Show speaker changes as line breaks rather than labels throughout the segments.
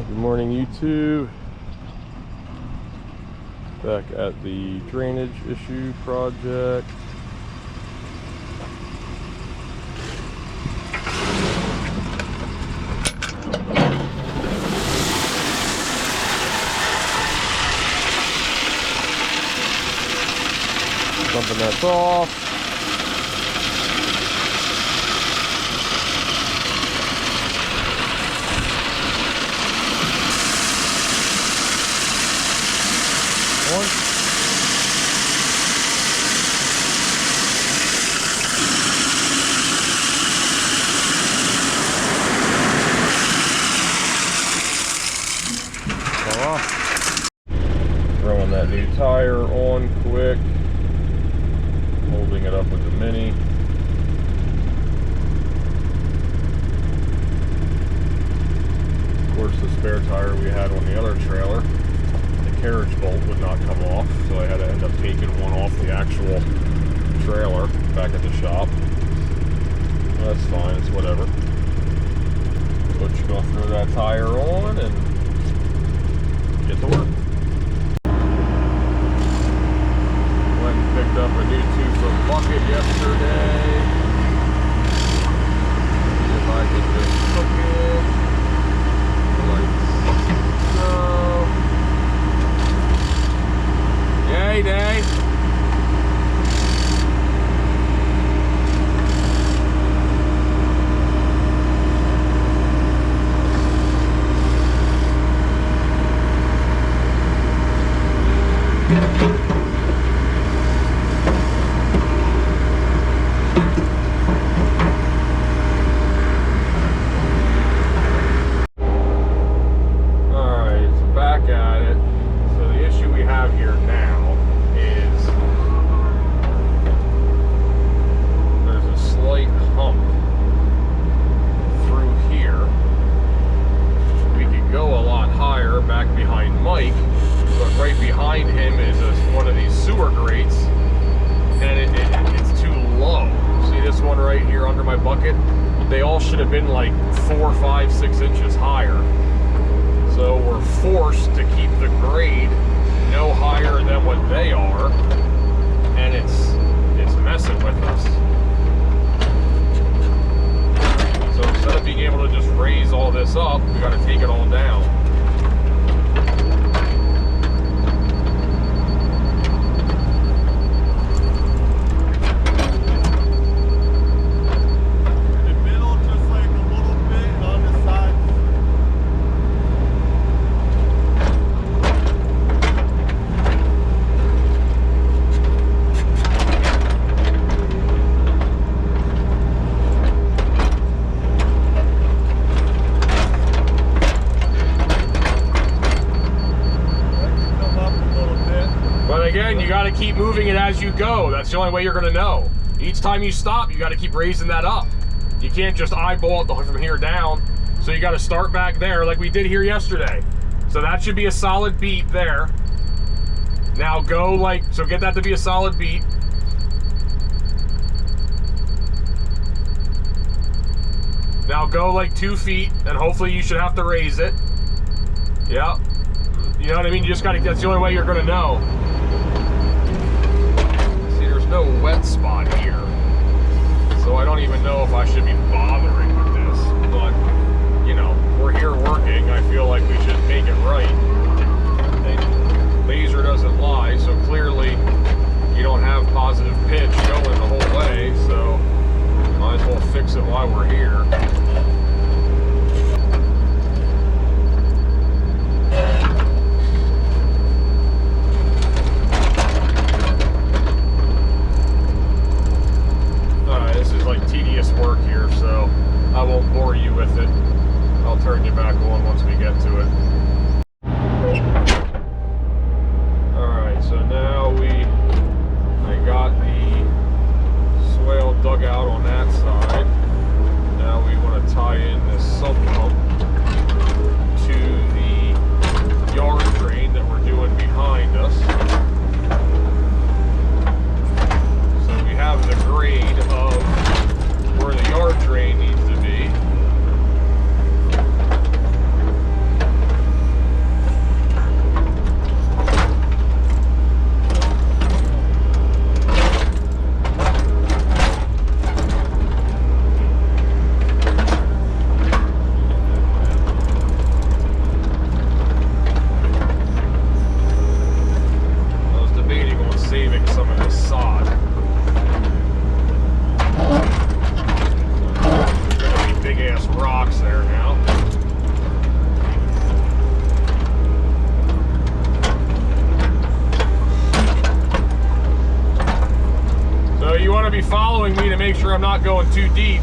Good morning, YouTube. Back at the drainage issue project. Something that's off. Throwing that new tire on quick, holding it up with the Mini. Of course, the spare tire we had on the other trailer, the carriage bolt would not come off, so I had to end up taking one off the actual trailer back at the shop. Well, that's fine, it's whatever. But you're going to throw that tire on and get to work. Picked up a new 2-foot bucket yesterday. See if I can just hook it like so. Yay, day. They all should have been like 4, 5, 6 inches higher. So we're forced to keep the grade no higher than what they are, and it's messing with us. So instead of being able to just raise all this up, we got to take it all down. Again, you got to keep moving it as you go. That's the only way you're going to know. Each time you stop, you got to keep raising that up. You can't just eyeball it from here down. So you got to start back there like we did here yesterday. So that should be a solid beat there. Now go like, so get that to be a solid beat. Now go like 2 feet, and hopefully you should have to raise it. Yeah. You know what I mean? You just got to, that's the only way you're going to know. No wet spot here, so I don't even know if I should be bothering with this, but you know, we're here working. I feel like we should make it right. And laser doesn't lie, so clearly you don't have positive pitch going the whole way, so might as well fix it while we're here. Work here, so I won't bore you with it. I'll turn you back on once we get to it. Alright, so now I got the swale dug out on that side. Now we want to tie in this sump pump to the yard drain that we're doing behind us. So we have the grade of where the yard drain needs to be. showing me to make sure I'm not going too deep.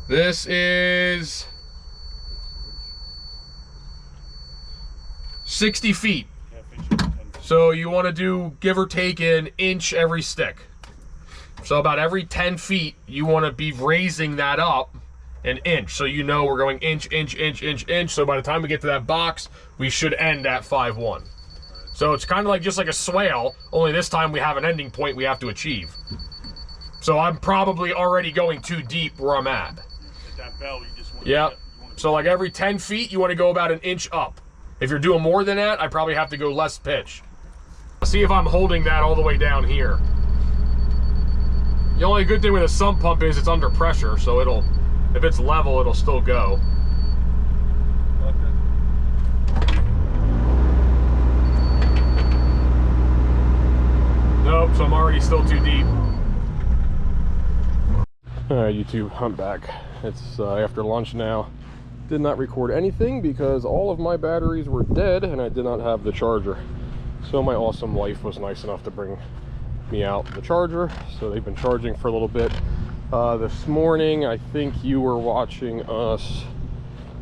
This is 60 feet. So you want to do, give or take, an inch every stick. So about every 10 feet, you want to be raising that up an inch. So you know we're going inch, inch, inch, inch, inch. So by the time we get to that box, we should end at 5-1. So it's kind of like just like a swale, only this time we have an ending point we have to achieve. So I'm probably already going too deep where I'm at.
That bell, you just want
yeah. So like every 10 feet, you want to go about an inch up. If you're doing more than that, I probably have to go less pitch. See if I'm holding that all the way down here. The only good thing with a sump pump is it's under pressure, so it'll, if it's level, it'll still go. Okay. Nope, so I'm already still too deep. Alright, YouTube, I'm back. It's after lunch now. Did not record anything because all of my batteries were dead and I did not have the charger. So my awesome wife was nice enough to bring me out the charger. So they've been charging for a little bit. This morning, I think you were watching us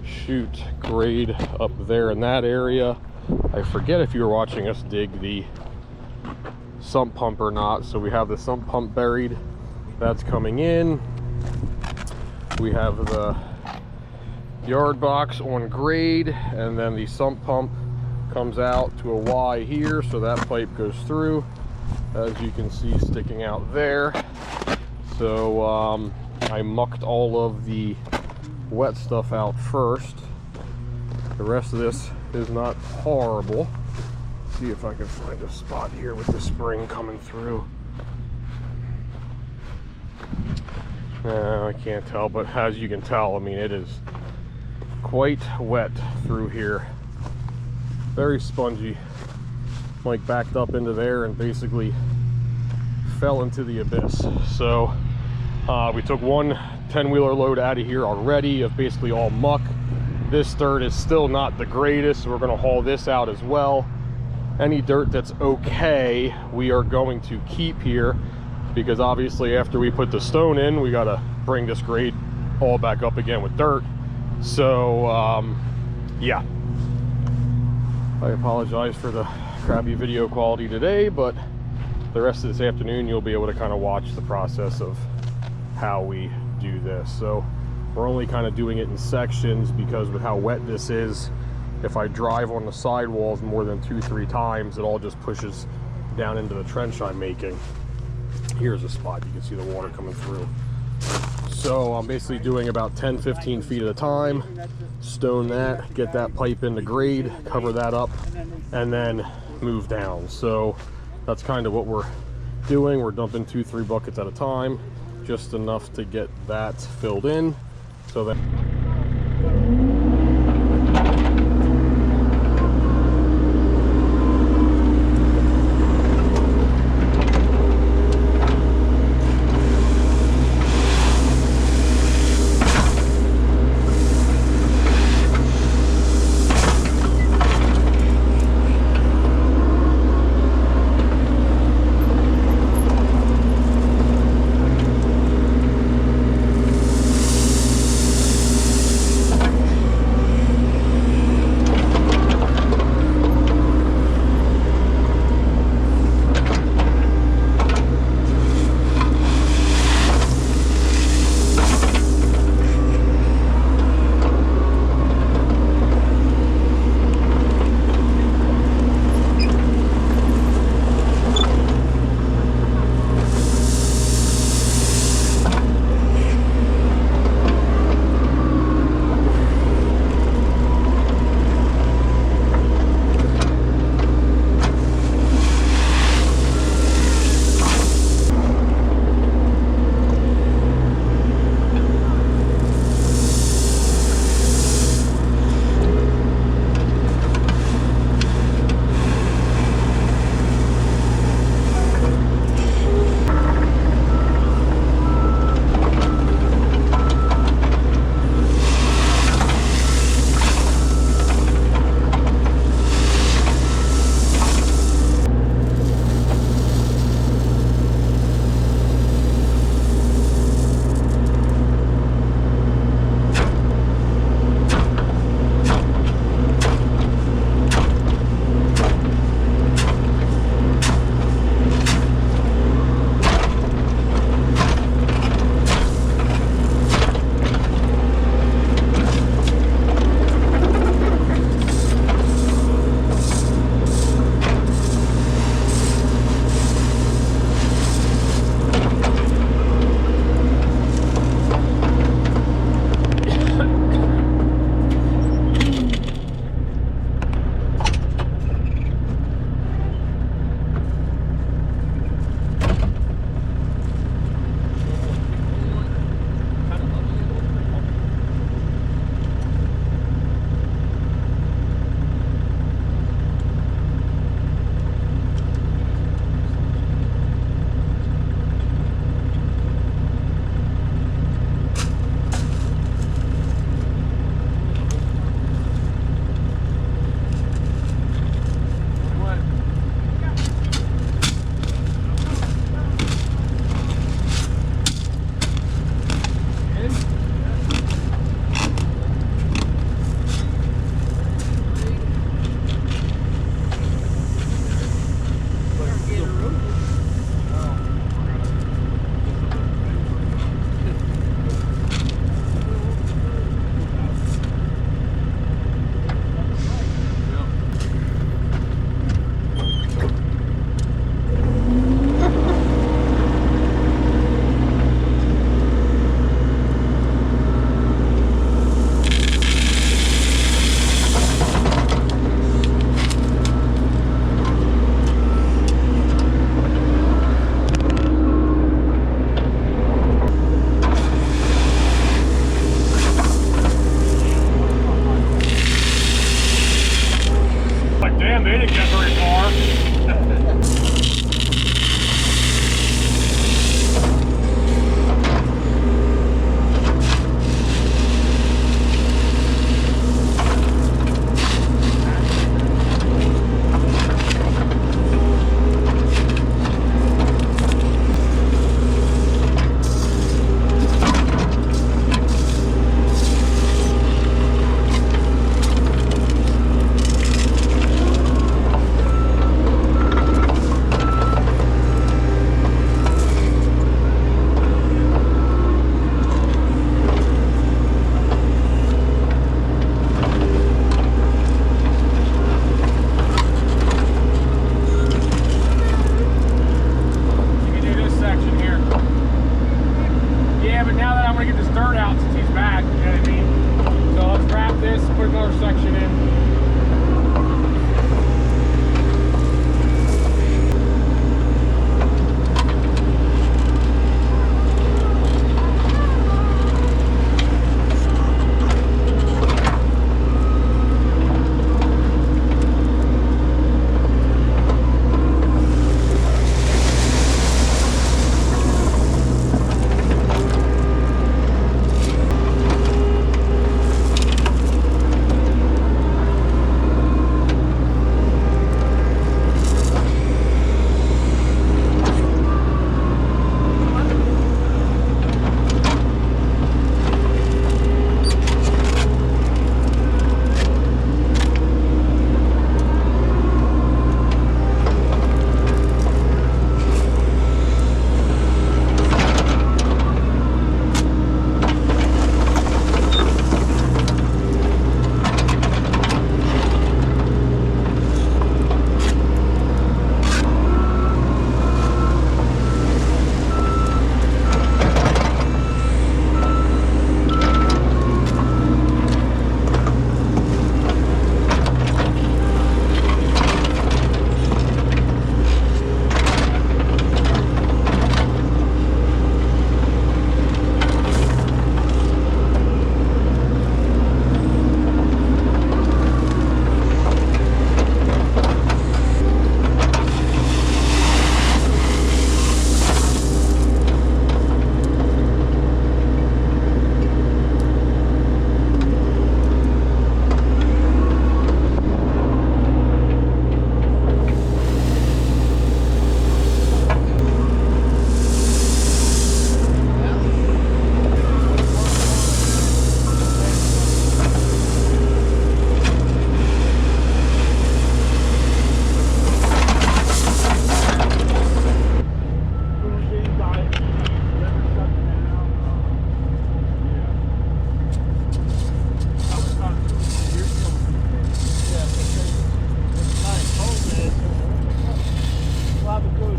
shoot grade up there in that area. I forget if you were watching us dig the sump pump or not. So we have the sump pump buried. That's coming in. We have the yard box on grade, and then the sump pump comes out to a Y here, so that pipe goes through, as you can see sticking out there. So I mucked all of the wet stuff out first. The rest of this is not horrible. Let's see if I can find a spot here with the spring coming through. I can't tell, but as you can tell, I mean, it is quite wet through here. Very spongy. Like backed up into there and basically fell into the abyss. So we took one 10-wheeler load out of here already of basically all muck. This dirt is still not the greatest, so we're going to haul this out as well. Any dirt that's okay, we are going to keep here, because obviously after we put the stone in, we got to bring this grade all back up again with dirt. So yeah, I apologize for the crappy video quality today, but the rest of this afternoon you'll be able to kind of watch the process of how we do this. So we're only kind of doing it in sections, because with how wet this is, if I drive on the sidewalls more than 2-3 times, it all just pushes down into the trench I'm making. Here's a spot, you can see the water coming through. So I'm basically doing about 10-15 feet at a time, stone that, get that pipe into grade, cover that up, and then move down. So that's kind of what we're doing. We're dumping 2-3 buckets at a time, just enough to get that filled in, so that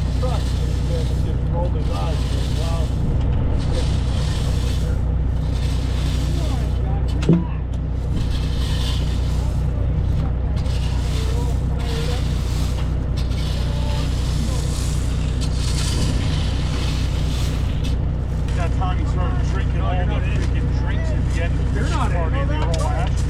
his truck. He just rolled his eyes. Wow. That time he started drinking all the freaking drinks at the end of the party. They were all ashy.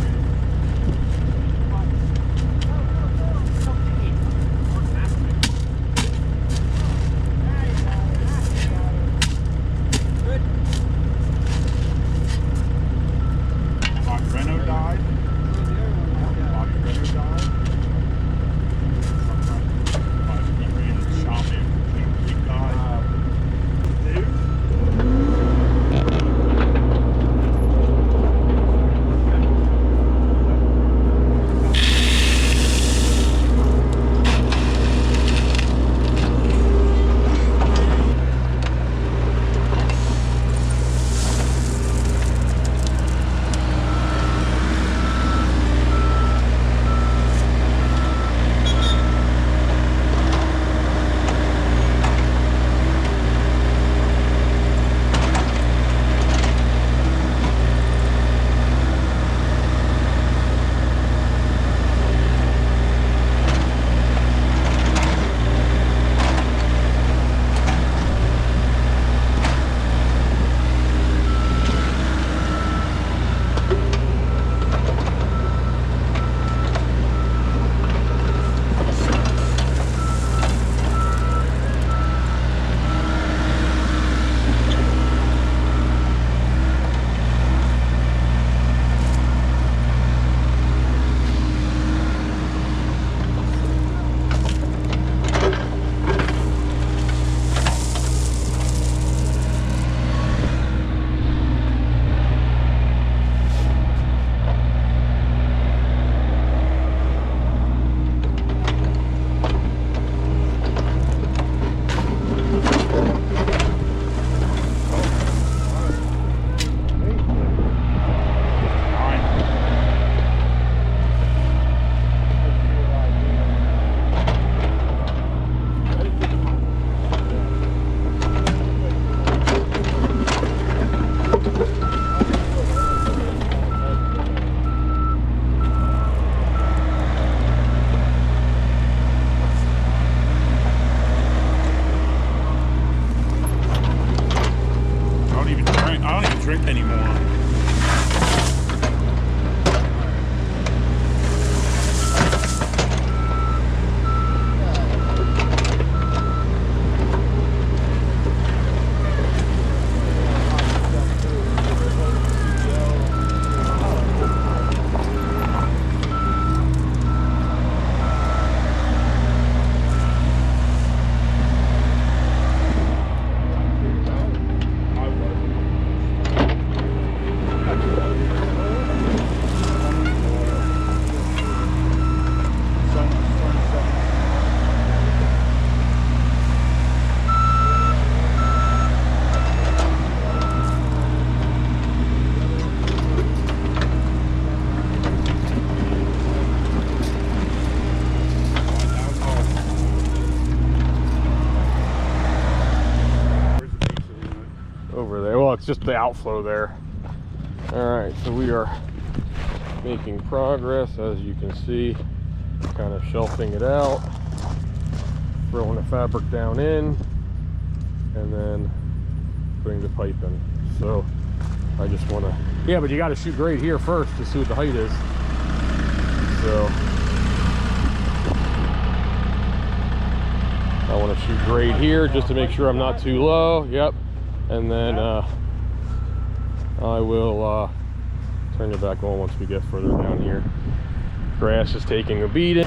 Just the outflow there. All right, so we are making progress, as you can see, kind of shelving it out, throwing the fabric down in, and then putting the pipe in. So I just want to, yeah, but you got to shoot grade here first to see what the height is. So I want to shoot grade here just to make sure I'm not too low. Yep. And then I will turn it back on once we get further down here. Grass is taking a beating.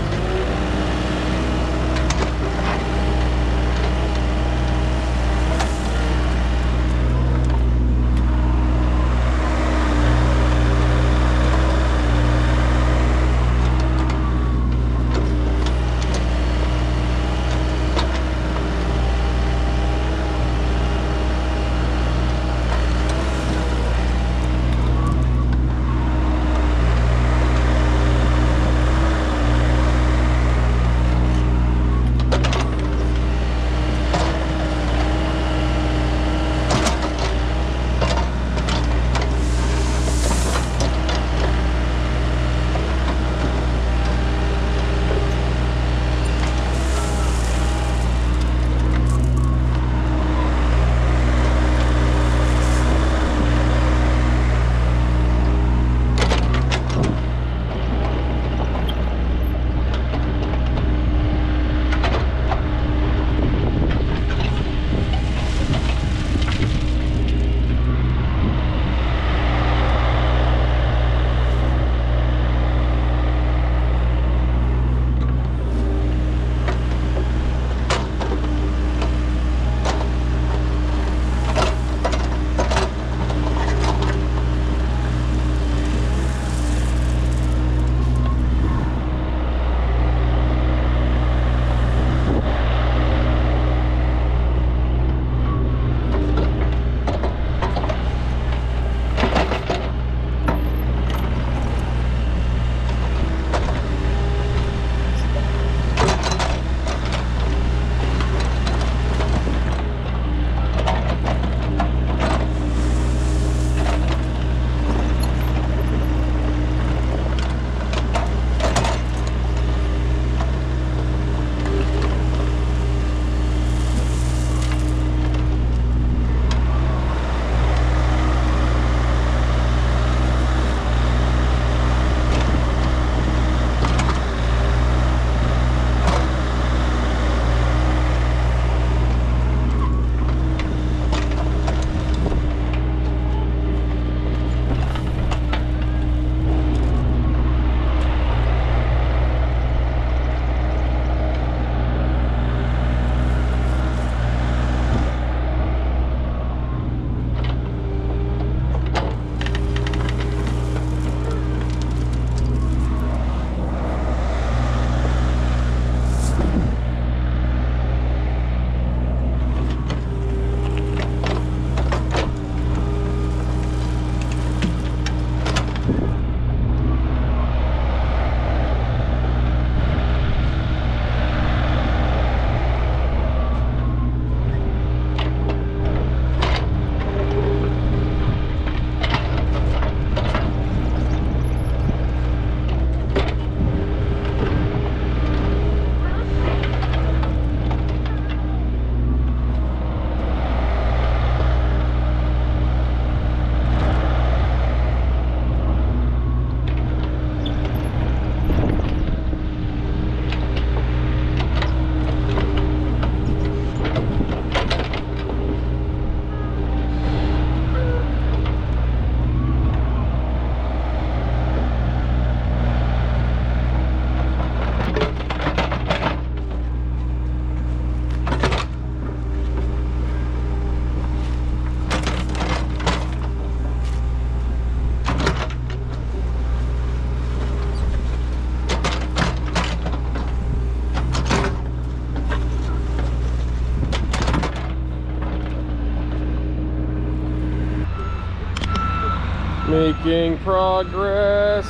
Making progress.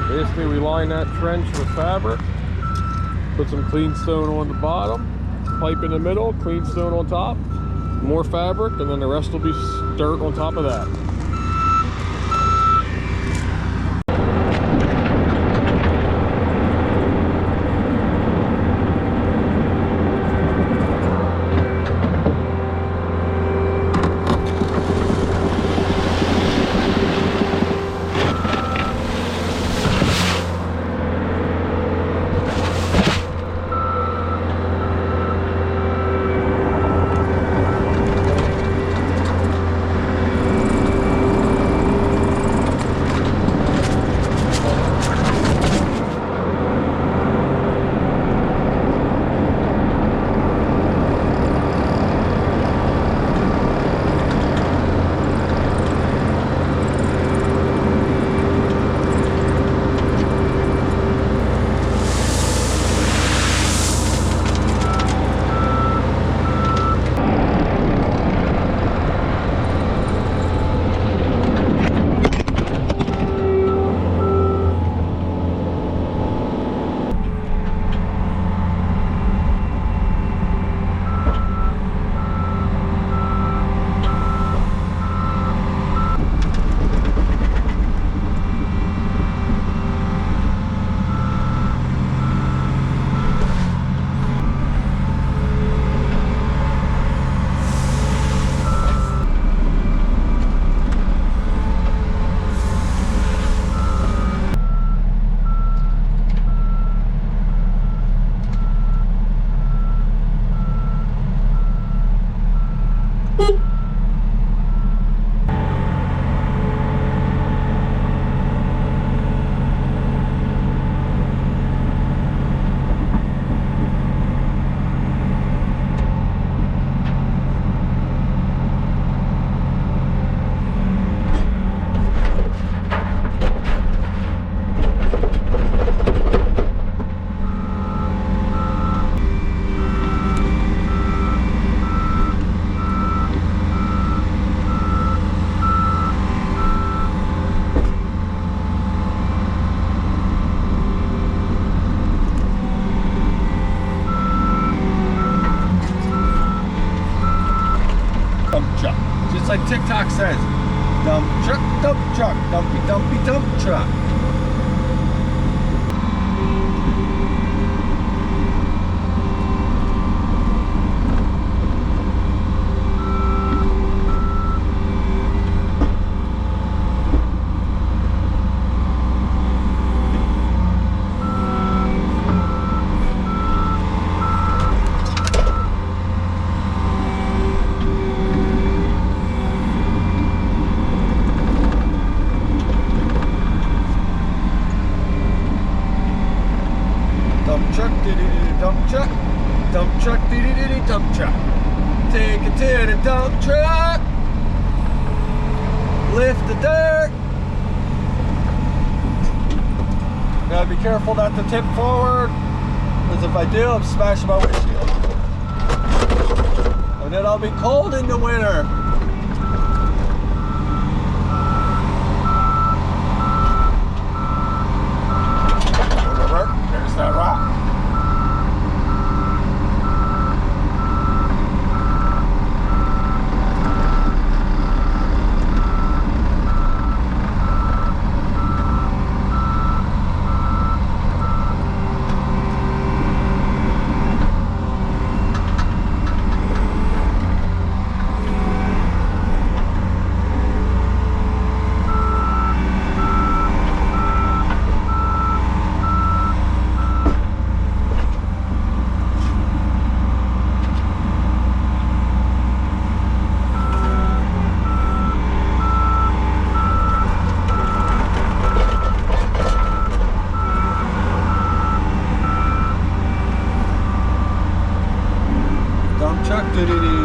Basically, we line that trench with fabric, put some clean stone on the bottom, pipe in the middle, clean stone on top, more fabric, and then the rest will be dirt on top of that.
Like TikTok says, dump truck, dumpy, dumpy, dump truck. Dump truck, dee-dee-dee-dee, dump truck. Take it to the dump truck. Lift the dirt. Gotta be careful not to tip forward, because if I do, I'm smashing my windshield. And then I'll be cold in the winter. There's that rock.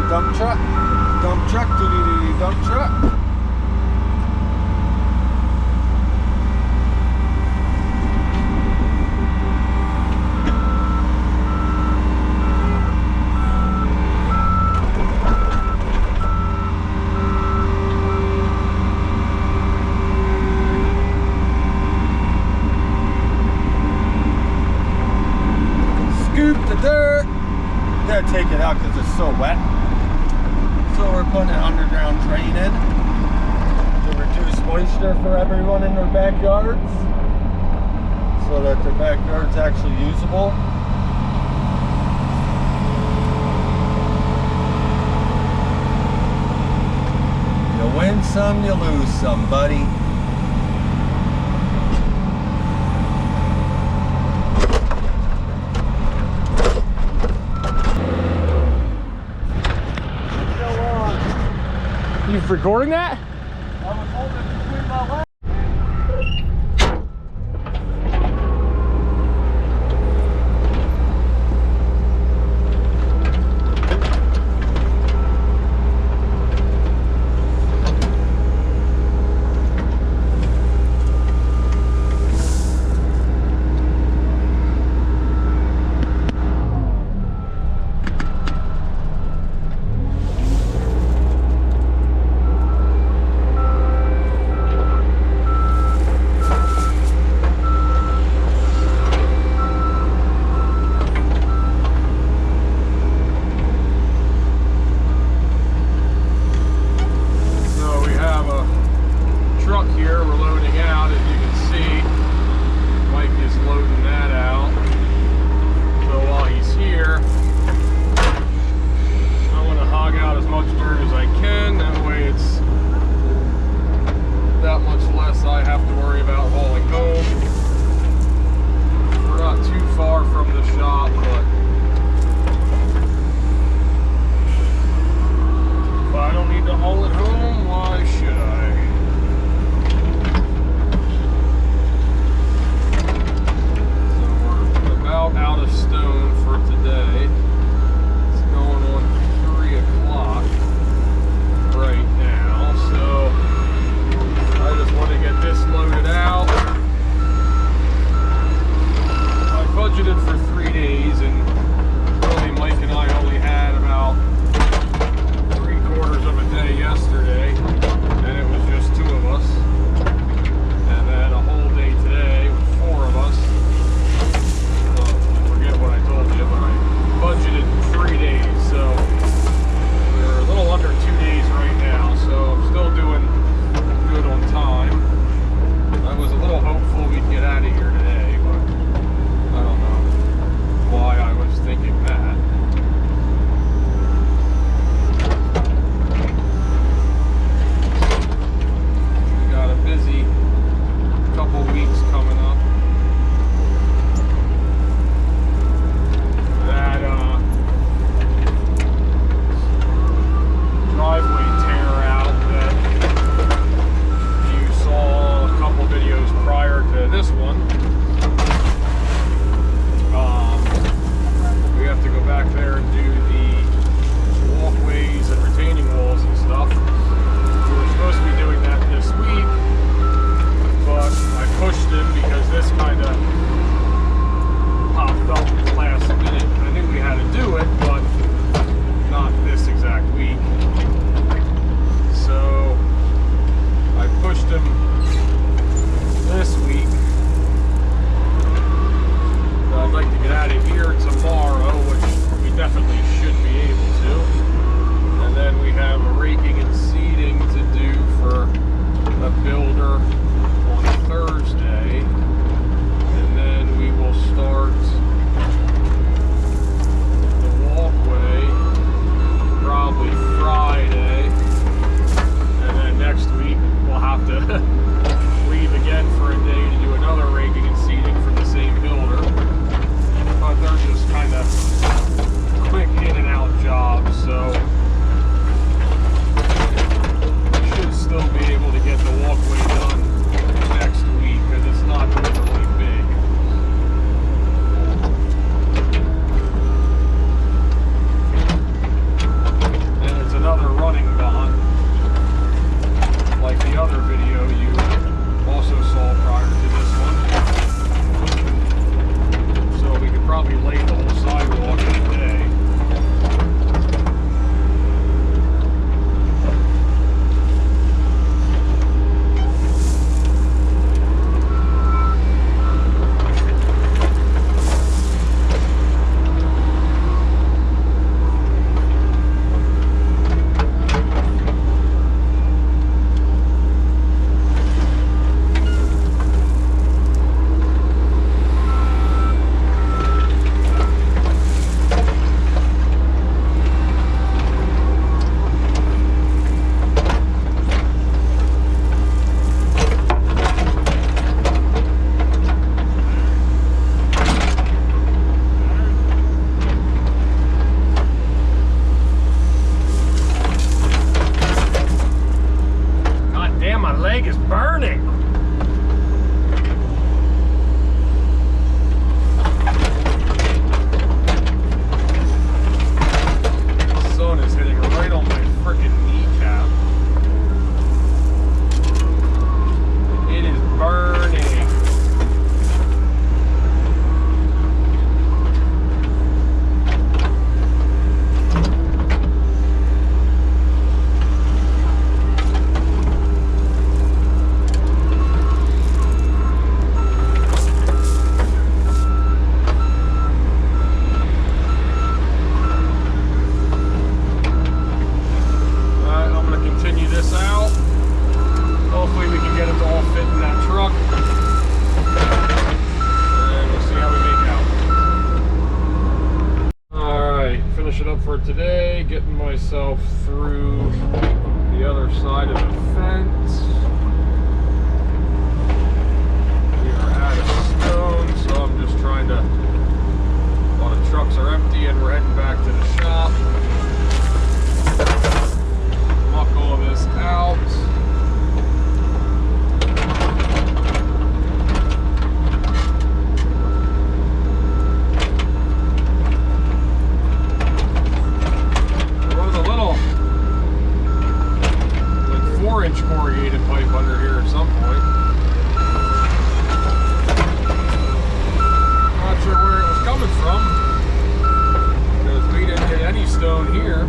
Dump truck, doo-doo-doo, dump truck. just so wet. So we're putting an underground drain in to reduce moisture for everyone in their backyards, so that their backyard's actually usable. You win some, you lose some, buddy.
You recording that?
I was holding it between my legs.
today, getting myself through the other side of the fence. We are out of stone, so I'm just trying to, a lot of trucks are empty and we're heading back to the shop. Muck all this out. Corrugated pipe under here at some point. Not sure where it was coming from, because we didn't hit any stone here.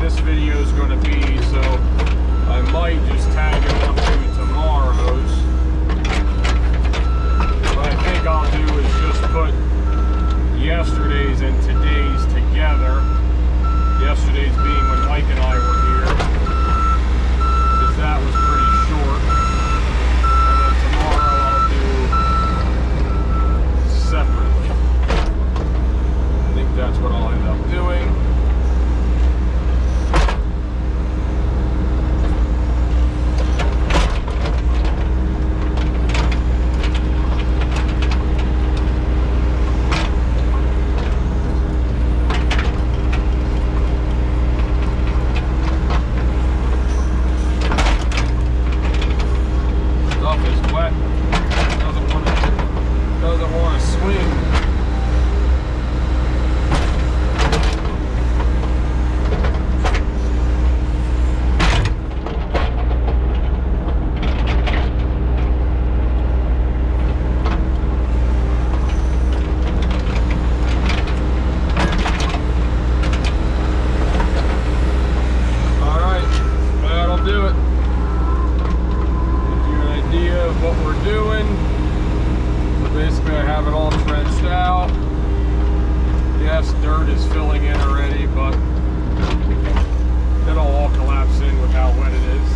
This video is going to be, so I might just tag it on to tomorrow's. What I think I'll do is just put yesterday's and today's together. Yesterday's being when Mike and I were here, because that was pretty short. And then tomorrow I'll do separately. I think that's what I'll end up doing. Dirt is filling in already, but it'll all collapse in with how wet it is.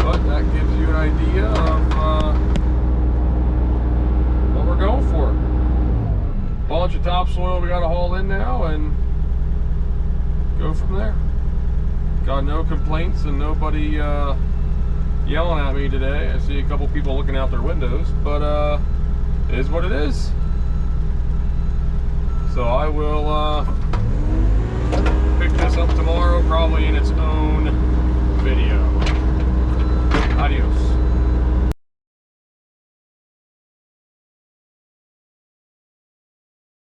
But that gives you an idea of what we're going for. Bunch of topsoil we got to haul in now and go from there. Got no complaints and nobody yelling at me today. I see a couple people looking out their windows, but it is what it is. So I will pick this up tomorrow, probably in its own video.